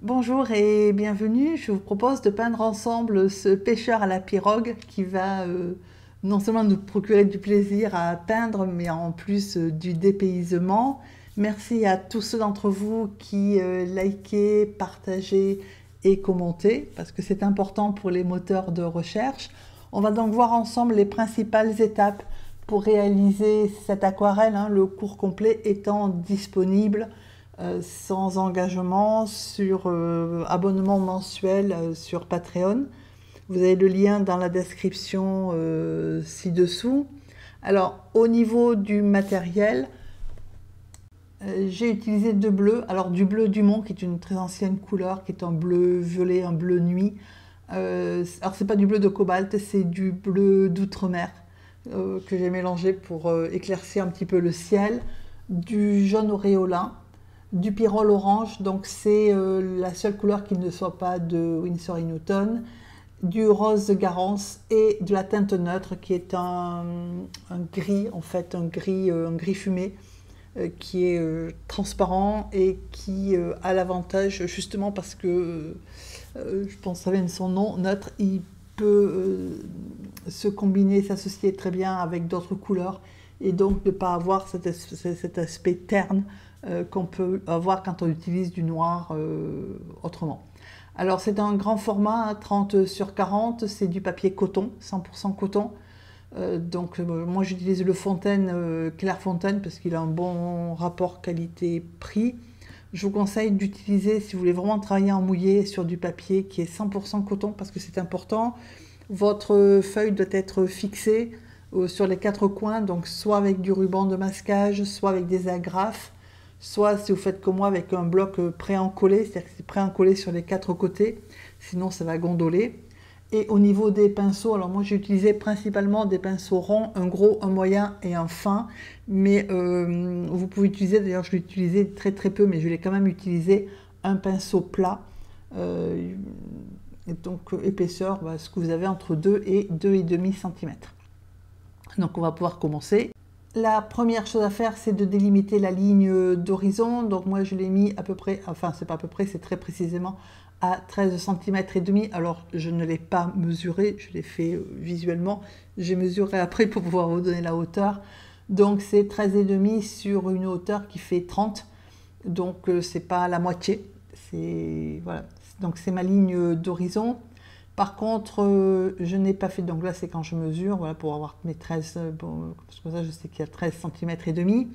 Bonjour et bienvenue. Je vous propose de peindre ensemble ce pêcheur à la pirogue qui va non seulement nous procurer du plaisir à peindre, mais en plus du dépaysement. Merci à tous ceux d'entre vous qui likez, partagez et commentez, parce que c'est important pour les moteurs de recherche. On va donc voir ensemble les principales étapes pour réaliser cette aquarelle, le cours complet étant disponible sans engagement sur abonnement mensuel sur Patreon. Vous avez le lien dans la description ci-dessous. Alors, au niveau du matériel, j'ai utilisé deux bleus. Alors, du bleu Dumont, qui est une très ancienne couleur, qui est un bleu violet, un bleu nuit. Alors, c'est pas du bleu de cobalt, c'est du bleu d'outre-mer que j'ai mélangé pour éclaircir un petit peu le ciel. Du jaune auréolin, du pyrrole orange, donc c'est la seule couleur qui ne soit pas de Winsor & Newton, du rose de Garance et de la teinte neutre qui est un gris, en fait un gris fumé qui est transparent et qui a l'avantage, justement parce que je pense que ça vient de son nom, neutre, il peut se combiner, s'associer très bien avec d'autres couleurs et donc ne pas avoir cet aspect terne qu'on peut avoir quand on utilise du noir autrement. Alors c'est un grand format, 30 sur 40, c'est du papier coton, 100% coton. Donc moi j'utilise le Fontaine, Clairefontaine, parce qu'il a un bon rapport qualité-prix. Je vous conseille d'utiliser, si vous voulez vraiment travailler en mouillé, sur du papier qui est 100% coton, parce que c'est important. Votre feuille doit être fixée sur les quatre coins, donc soit avec du ruban de masquage, soit avec des agrafes, soit si vous faites comme moi avec un bloc pré-encollé, c'est-à-dire que c'est pré-encollé sur les quatre côtés, sinon ça va gondoler. Et au niveau des pinceaux, alors moi j'ai utilisé principalement des pinceaux ronds, un gros, un moyen et un fin, mais vous pouvez utiliser, d'ailleurs je l'ai utilisé très très peu, mais je l'ai quand même utilisé, un pinceau plat, et donc épaisseur, ce que vous avez entre 2 et 2,5 cm. Donc on va pouvoir commencer. La première chose à faire, c'est de délimiter la ligne d'horizon. Donc moi, je l'ai mis à peu près, enfin, c'est pas à peu près, c'est très précisément à 13 cm et demi. Alors, je ne l'ai pas mesuré, je l'ai fait visuellement. J'ai mesuré après pour pouvoir vous donner la hauteur. Donc, c'est 13 et demi sur une hauteur qui fait 30. Donc, c'est pas la moitié. C'est voilà. Donc, c'est ma ligne d'horizon. Par contre, je n'ai pas fait, donc là c'est quand je mesure, voilà, pour avoir mes 13, bon, parce que ça je sais qu'il y a 13 cm et demi.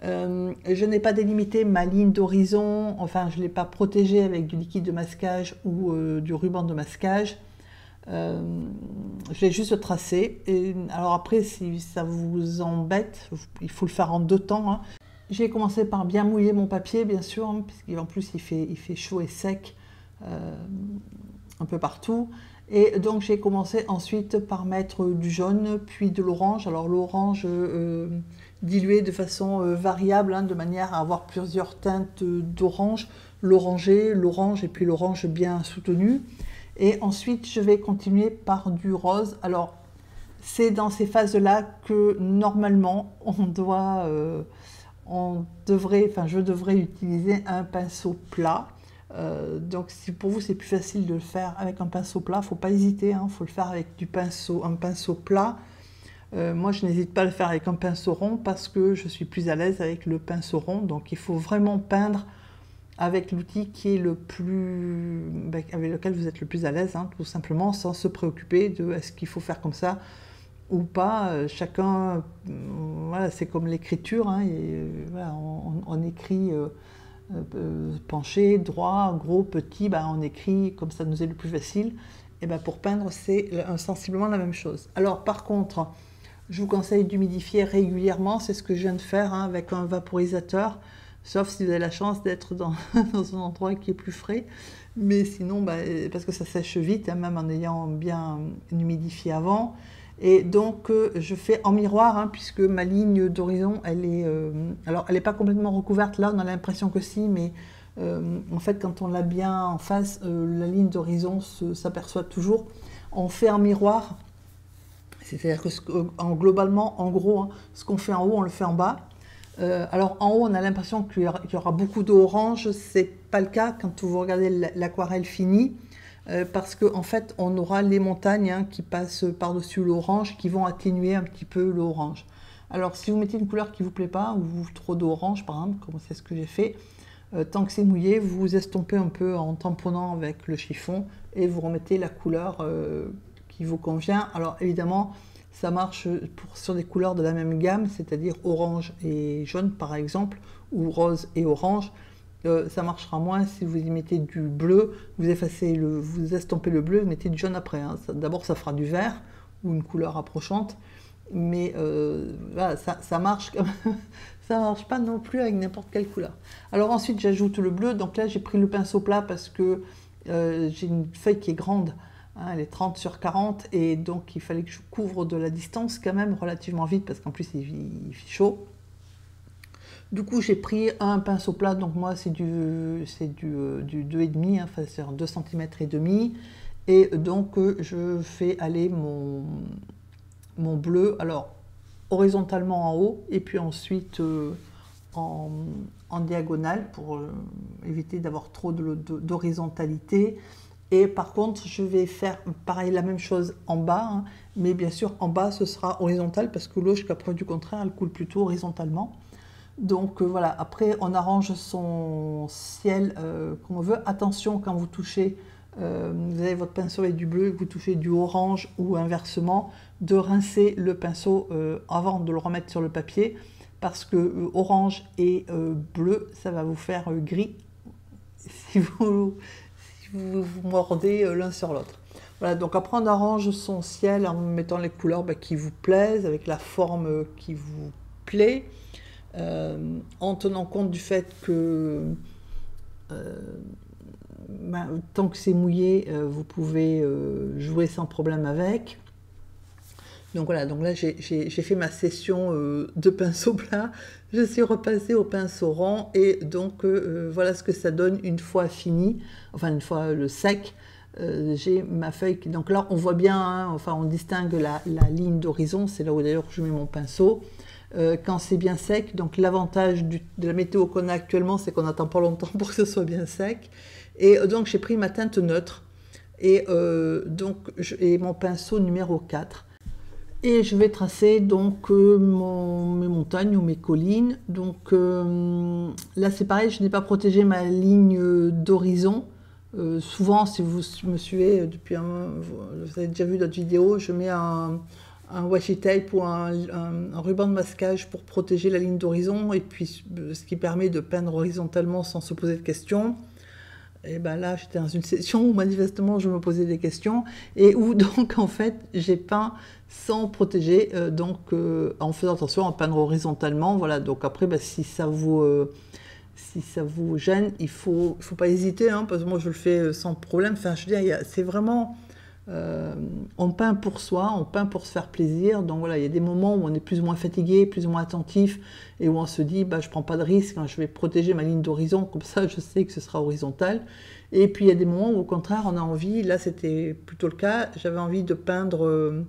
Je n'ai pas délimité ma ligne d'horizon, enfin je ne l'ai pas protégée avec du liquide de masquage ou du ruban de masquage. Je l'ai juste tracé. Et, alors après, si ça vous embête, il faut le faire en deux temps. J'ai commencé par bien mouiller mon papier, bien sûr, puisqu'en plus il fait chaud et sec. Un peu partout, et donc j'ai commencé ensuite par mettre du jaune puis de l'orange. Alors l'orange dilué de façon variable, de manière à avoir plusieurs teintes d'orange, l'orangé, l'orange et puis l'orange bien soutenu. Et ensuite je vais continuer par du rose. Alors c'est dans ces phases là que normalement je devrais utiliser un pinceau plat. Donc si pour vous c'est plus facile de le faire avec un pinceau plat, faut pas hésiter, faut le faire avec un pinceau plat. Moi je n'hésite pas à le faire avec un pinceau rond parce que je suis plus à l'aise avec le pinceau rond. Donc il faut vraiment peindre avec l'outil qui est avec lequel vous êtes le plus à l'aise, tout simplement, sans se préoccuper de est-ce qu'il faut faire comme ça ou pas. Chacun, voilà, c'est comme l'écriture, voilà, on écrit penché, droit, gros, petit, on écrit comme ça nous est le plus facile. Et pour peindre, c'est sensiblement la même chose. Alors par contre, je vous conseille d'humidifier régulièrement, c'est ce que je viens de faire avec un vaporisateur, sauf si vous avez la chance d'être dans un endroit qui est plus frais. Mais sinon, parce que ça sèche vite, même en ayant bien humidifié avant. Et donc je fais en miroir, puisque ma ligne d'horizon, alors elle n'est pas complètement recouverte, là on a l'impression que si, mais en fait quand on l'a bien en face, la ligne d'horizon s'aperçoit toujours. On fait en miroir, c'est-à-dire que globalement, en gros, ce qu'on fait en haut, on le fait en bas. Alors en haut, on a l'impression qu'il y aura beaucoup d'eau orange. C'est pas le cas quand vous regardez l'aquarelle finie, parce qu'en fait, on aura les montagnes hein, qui passent par-dessus l'orange, qui vont atténuer un petit peu l'orange. Alors si vous mettez une couleur qui vous plaît pas, ou trop d'orange par exemple, comme c'est ce que j'ai fait, tant que c'est mouillé, vous estompez un peu en tamponnant avec le chiffon et vous remettez la couleur qui vous convient. Alors évidemment, ça marche sur des couleurs de la même gamme, c'est-à-dire orange et jaune par exemple, ou rose et orange. Ça marchera moins si vous y mettez du bleu, vous estompez le bleu, vous mettez du jaune après. Hein. D'abord ça fera du vert ou une couleur approchante, mais voilà, ça marche quand même. Ça marche pas non plus avec n'importe quelle couleur. Alors ensuite j'ajoute le bleu, donc là j'ai pris le pinceau plat parce que j'ai une feuille qui est grande. Hein, elle est 30 sur 40 et donc il fallait que je couvre de la distance quand même relativement vite parce qu'en plus il fait chaud. Du coup j'ai pris un pinceau plat, donc moi c'est du 2,5, hein, enfin c'est 2 cm et demi. Et donc je fais aller mon bleu, alors horizontalement en haut et puis ensuite en diagonale pour éviter d'avoir trop d'horizontalité. Et par contre, je vais faire pareil, la même chose en bas, hein, mais bien sûr, en bas, ce sera horizontal parce que l'eau, jusqu'à preuve du contraire, elle coule plutôt horizontalement. Donc voilà, après, on arrange son ciel comme on veut. Attention, quand vous touchez, vous avez votre pinceau avec du bleu, vous touchez du orange ou inversement, de rincer le pinceau avant de le remettre sur le papier parce que orange et bleu, ça va vous faire gris si vous mordez l'un sur l'autre. Voilà, donc après on arrange son ciel en mettant les couleurs qui vous plaisent, avec la forme qui vous plaît, en tenant compte du fait que tant que c'est mouillé, vous pouvez jouer sans problème avec. Donc voilà, donc là j'ai fait ma session de pinceau plat, je suis repassée au pinceau rond et donc voilà ce que ça donne une fois fini, enfin une fois le sec. J'ai ma feuille, donc là on voit bien, hein, enfin on distingue la ligne d'horizon, c'est là où d'ailleurs je mets mon pinceau. Quand c'est bien sec, donc l'avantage de la météo qu'on a actuellement, c'est qu'on n'attend pas longtemps pour que ce soit bien sec. Et donc j'ai pris ma teinte neutre et, et mon pinceau numéro 4. Et je vais tracer donc mes montagnes ou mes collines. Donc là c'est pareil, je n'ai pas protégé ma ligne d'horizon. Souvent, si vous me suivez depuis vous avez déjà vu d'autres vidéos, je mets un washi tape ou un ruban de masquage pour protéger la ligne d'horizon et puis ce qui permet de peindre horizontalement sans se poser de questions. Et ben là, j'étais dans une session où manifestement je me posais des questions et où donc en fait j'ai peint sans protéger, en faisant attention à peindre horizontalement. Voilà, donc après si ça vous gêne, il faut pas hésiter, hein, parce que moi je le fais sans problème. Enfin, je veux dire, c'est vraiment on peint pour soi, on peint pour se faire plaisir. Donc voilà, il y a des moments où on est plus ou moins fatigué, plus ou moins attentif, et où on se dit, je prends pas de risque, hein, je vais protéger ma ligne d'horizon, comme ça je sais que ce sera horizontal. Et puis il y a des moments où au contraire on a envie, là c'était plutôt le cas, j'avais envie de peindre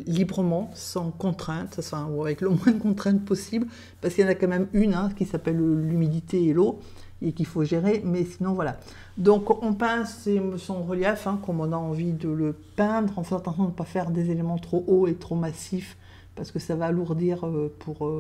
librement, sans contrainte, enfin, ou avec le moins de contraintes possible, parce qu'il y en a quand même une qui s'appelle l'humidité et l'eau, et qu'il faut gérer, mais sinon voilà. Donc on peint son relief, comme on a envie de le peindre, en faisant attention de ne pas faire des éléments trop hauts et trop massifs, parce que ça va alourdir pour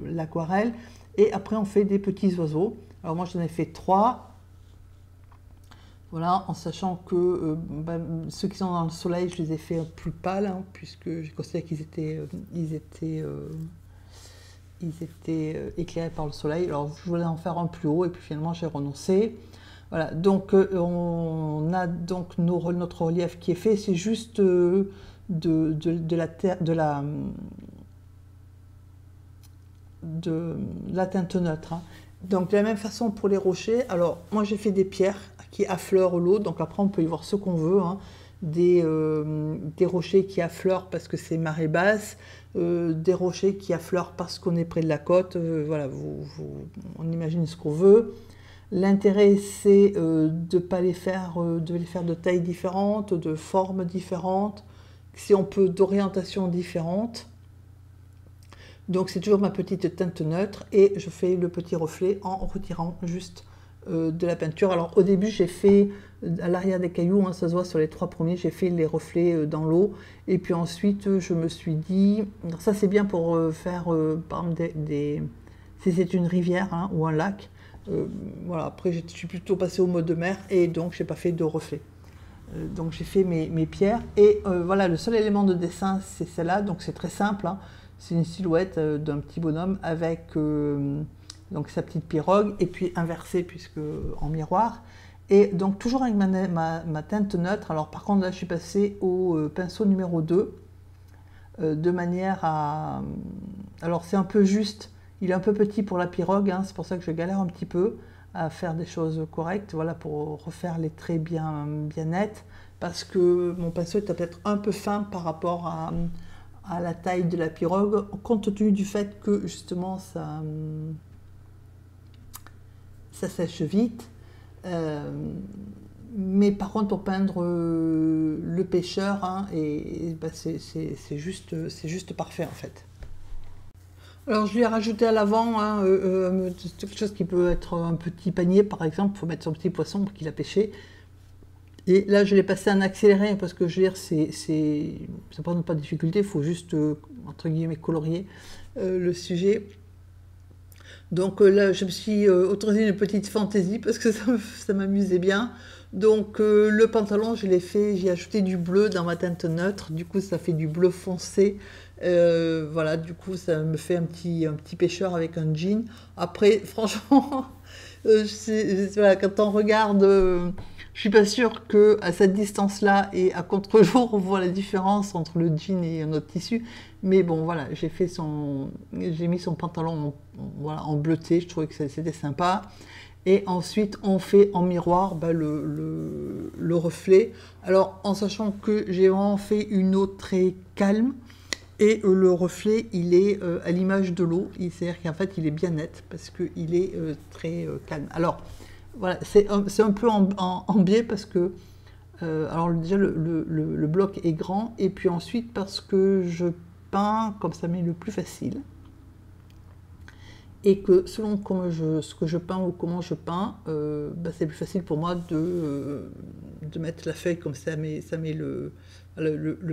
l'aquarelle. Et après on fait des petits oiseaux. Alors moi j'en ai fait 3. Voilà, en sachant que ceux qui sont dans le soleil, je les ai fait plus pâles, puisque j'ai considéré qu'ils étaient éclairés par le soleil. Alors je voulais en faire un plus haut et puis finalement j'ai renoncé. Voilà, donc on a donc notre relief qui est fait, c'est juste de la teinte neutre. Donc de la même façon pour les rochers, alors moi j'ai fait des pierres qui affleurent l'eau, donc après on peut y voir ce qu'on veut, des rochers qui affleurent parce que c'est marée basse, des rochers qui affleurent parce qu'on est près de la côte, voilà, on imagine ce qu'on veut. L'intérêt c'est de pas les faire de tailles différentes, de formes différentes, si on peut d'orientations différentes. Donc c'est toujours ma petite teinte neutre et je fais le petit reflet en retirant juste de la peinture. Alors au début j'ai fait à l'arrière des cailloux, hein, ça se voit sur les 3 premiers, j'ai fait les reflets dans l'eau et puis ensuite je me suis dit, ça c'est bien pour faire par exemple si c'est une rivière hein, ou un lac, voilà, après je suis plutôt passée au mode de mer et donc j'ai pas fait de reflets. Donc j'ai fait mes pierres et voilà, le seul élément de dessin c'est celle-là, donc c'est très simple, hein. C'est une silhouette d'un petit bonhomme avec donc sa petite pirogue et puis inversée puisque en miroir. Et donc toujours avec ma teinte neutre. Alors par contre là je suis passée au pinceau numéro 2 de manière à... Alors c'est un peu juste, il est un peu petit pour la pirogue, hein, c'est pour ça que je galère un petit peu à faire des choses correctes, voilà, pour refaire les traits bien nets, parce que mon pinceau est peut-être un peu fin par rapport à la taille de la pirogue, compte tenu du fait que justement ça sèche vite. Mais par contre pour peindre le pêcheur, hein, bah, c'est juste parfait en fait. Alors je lui ai rajouté à l'avant hein, quelque chose qui peut être un petit panier par exemple, il faut mettre son petit poisson pour qu'il a pêché. Et là je l'ai passé en accéléré parce que je veux dire ça ne prend pas de difficulté, il faut juste entre guillemets colorier le sujet. Donc là je me suis autorisé une petite fantaisie parce que ça m'amusait bien. Donc le pantalon je l'ai fait, j'ai ajouté du bleu dans ma teinte neutre, du coup ça fait du bleu foncé. Voilà, du coup ça me fait un petit pêcheur avec un jean. Après franchement voilà, quand on regarde je suis pas sûre qu'à cette distance-là et à contre-jour, on voit la différence entre le jean et un autre tissu. Mais bon, voilà, j'ai mis son pantalon voilà, en bleuté, je trouvais que c'était sympa. Et ensuite, on fait en miroir bah, le reflet. Alors, en sachant que j'ai vraiment fait une eau très calme. Et le reflet, il est à l'image de l'eau. C'est-à-dire qu'en fait, il est bien net parce qu'il est très calme. Alors, voilà, c'est un peu en biais parce que, alors déjà le bloc est grand et puis ensuite parce que je peins comme ça m'est le plus facile et que selon ce que je peins ou comment je peins, bah, c'est plus facile pour moi de mettre la feuille comme ça m'est le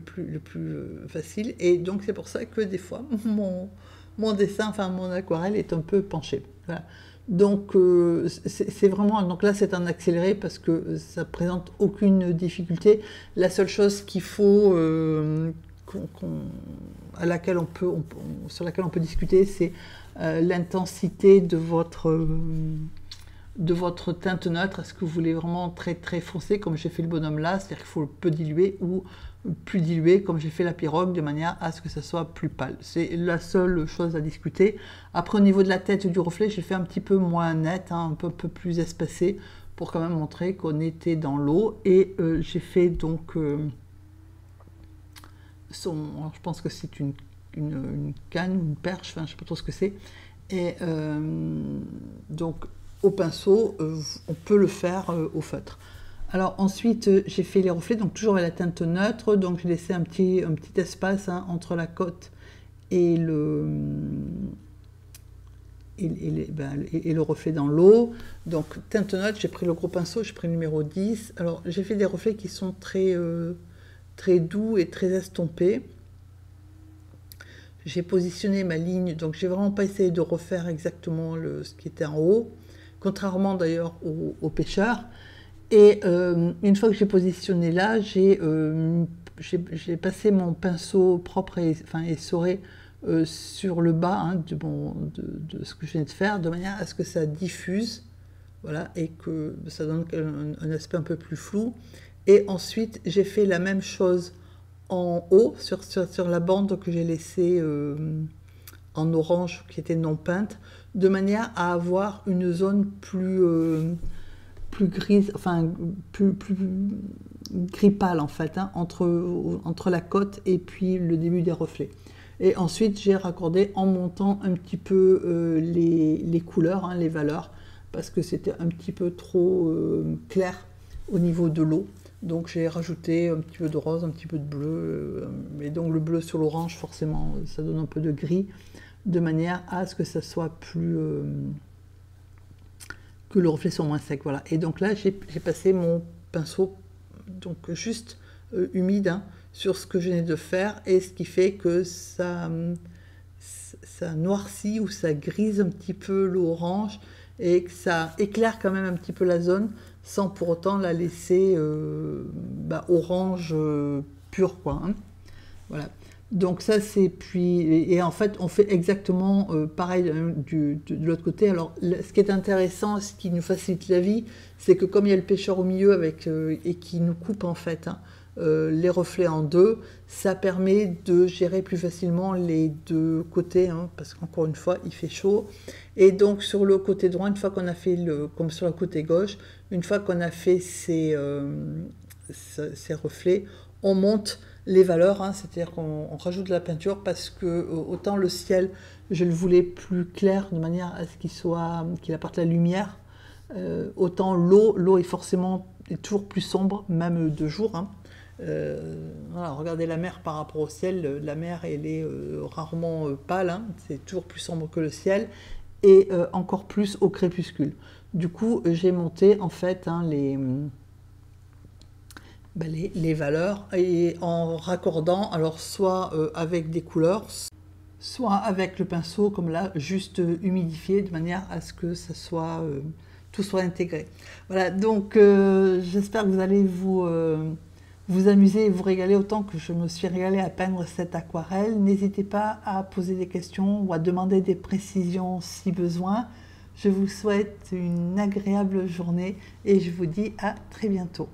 plus facile et donc c'est pour ça que des fois mon dessin, enfin mon aquarelle est un peu penché. Voilà. Donc c'est vraiment, donc là c'est un accéléré parce que ça présente aucune difficulté. La seule chose qu'il faut, sur laquelle on peut discuter, c'est l'intensité de votre teinte neutre. Est-ce que vous voulez vraiment très très foncé comme j'ai fait le bonhomme là, c'est-à-dire qu'il faut peu diluer ou plus dilué comme j'ai fait la pirogue de manière à ce que ça soit plus pâle. C'est la seule chose à discuter. Après au niveau de la tête du reflet, j'ai fait un petit peu moins net, hein, un peu plus espacé pour quand même montrer qu'on était dans l'eau et j'ai fait donc alors je pense que c'est une canne, une perche, enfin je ne sais pas trop ce que c'est. Et donc au pinceau, on peut le faire au feutre. Alors ensuite, j'ai fait les reflets, donc toujours avec la teinte neutre, donc j'ai laissé un petit espace hein, entre la côte et le reflet dans l'eau. Donc teinte neutre, j'ai pris le gros pinceau, j'ai pris le numéro 10. Alors j'ai fait des reflets qui sont très doux et très estompés. J'ai positionné ma ligne, donc j'ai vraiment pas essayé de refaire exactement ce qui était en haut, contrairement d'ailleurs au pêcheur. Et une fois que j'ai positionné là, j'ai passé mon pinceau propre et essoré sur le bas hein, de ce que je viens de faire, de manière à ce que ça diffuse, voilà, et que ça donne un aspect un peu plus flou. Et ensuite, j'ai fait la même chose en haut, sur la bande que j'ai laissée en orange, qui était non peinte, de manière à avoir une zone plus grise, enfin plus gris pâle en fait, hein, entre la côte et puis le début des reflets. Et ensuite j'ai raccordé en montant un petit peu les couleurs, hein, les valeurs, parce que c'était un petit peu trop clair au niveau de l'eau. Donc j'ai rajouté un petit peu de rose, un petit peu de bleu, et donc le bleu sur l'orange forcément ça donne un peu de gris. de manière à ce que ça soit plus... que le reflet soit moins sec, voilà. Et donc là, j'ai passé mon pinceau, donc juste humide, hein, sur ce que je venais de faire, et ce qui fait que ça noircit ou ça grise un petit peu l'orange, et que ça éclaire quand même un petit peu la zone, sans pour autant la laisser orange pure, quoi, hein. Voilà. Donc ça c'est puis et en fait on fait exactement pareil de l'autre côté. Alors ce qui est intéressant, ce qui nous facilite la vie, c'est que comme il y a le pêcheur au milieu avec et qui nous coupe en fait, hein, les reflets en deux, ça permet de gérer plus facilement les deux côtés, hein, parce qu'encore une fois il fait chaud. Et donc sur le côté droit, une fois qu'on a fait comme sur le côté gauche, une fois qu'on a fait ces reflets, on monte les valeurs, hein, c'est-à-dire qu'on rajoute de la peinture parce que autant le ciel, je le voulais plus clair de manière à ce qu'il apporte la lumière, autant l'eau est toujours plus sombre, même de jour, hein. Voilà, regardez la mer par rapport au ciel, la mer elle est rarement pâle, hein, c'est toujours plus sombre que le ciel, et encore plus au crépuscule. Du coup, j'ai monté en fait, hein, les valeurs et en raccordant, alors soit avec des couleurs, soit avec le pinceau comme là, juste humidifié de manière à ce que ça soit, tout soit intégré. Voilà, donc j'espère que vous allez vous amuser et vous régaler autant que je me suis régalée à peindre cette aquarelle. N'hésitez pas à poser des questions ou à demander des précisions si besoin. Je vous souhaite une agréable journée et je vous dis à très bientôt.